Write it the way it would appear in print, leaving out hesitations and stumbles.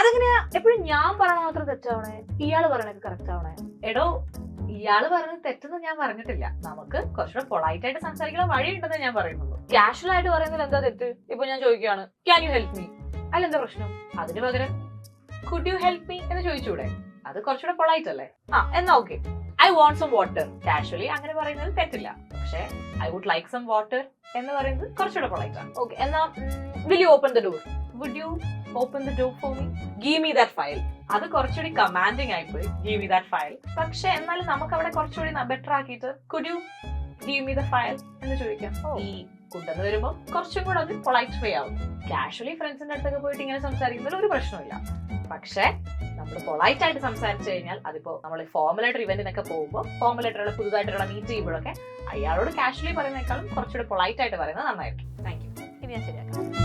അതെങ്ങനെയാ എപ്പോഴും ഞാൻ പറയണ മാത്രം തെറ്റാവണേ, ഇയാള് പറയണത് കറക്റ്റ് ആവണേ? എടോ, ഇയാള് പറഞ്ഞത് തെറ്റെന്ന് ഞാൻ പറഞ്ഞിട്ടില്ല. നമുക്ക് കുറച്ചുകൂടെ പൊളൈറ്റ് ആയിട്ട് സംസാരിക്കുന്ന വഴിയുണ്ടെന്ന് ഞാൻ പറയുന്നുള്ളൂ. കാഷ്വൽ ആയിട്ട് പറയുന്നതിൽ എന്താ തെറ്റ്? ഇപ്പൊ ഞാൻ ചോദിക്കുകയാണ്, ക്യാൻ യു ഹെൽപ്പ് മീ, അതിലെന്താ പ്രശ്നം? അതിന് പകരം കുഡ് യു ഹെൽപ്പ് മീ എന്ന് ചോദിച്ചൂടെ? അത് കുറച്ചുകൂടെ പൊളൈറ്റ് അല്ലേ? എന്നാ okay, I want some water. Casually അങ്ങനെ പറയുന്നത് തെറ്റില്ല. പക്ഷെ I would like some water എന്ന് പറയുന്നത് കുറച്ചുകൂടെ പൊളൈറ്റ് ആണ്. ഓക്കെ, എന്നാ will you open the door? Would you open the door for me? Give me that file. അത് കുറച്ചുകൂടി കമാൻഡിങ് ആയിപ്പോയി, ഗീവ് മീ ദാറ്റ് ഫയൽ. പക്ഷെ എന്നാലും നമുക്ക് അവിടെ കുറച്ചുകൂടി ബെറ്റർ ആക്കിയിട്ട് could you give me the file എന്ന് ചോദിക്കാം. ഈ കൊണ്ടെന്ന് വരുമ്പോ കുറച്ചും കൂടെ അത് പൊളൈറ്റ് വേ ആവും. കാഷ്വലി ഫ്രണ്ട്സിന്റെ അടുത്തൊക്കെ പോയിട്ട് ഇങ്ങനെ സംസാരിക്കുന്നതിൽ ഒരു പ്രശ്നമില്ല. പക്ഷെ നമ്മൾ പൊളൈറ്റ് ആയിട്ട് സംസാരിച്ചു കഴിഞ്ഞാൽ, അതിപ്പോ നമ്മൾ ഫോർമൽ ആയിട്ട് ഇവന്റിനൊക്കെ പോകുമ്പോൾ, ഫോർമൽ ആയിട്ടുള്ള പുതുതായിട്ടുള്ള മീറ്റ് ചെയ്യുമ്പോഴൊക്കെ അയാളോട് കാഷ്വലി പറയുന്നേക്കാളും കുറച്ചുകൂടെ പൊളൈറ്റ് ആയിട്ട് പറയുന്നത് നന്നായിരിക്കും. Thank you. ഇനി ഞാൻ ശരിയാക്കാം.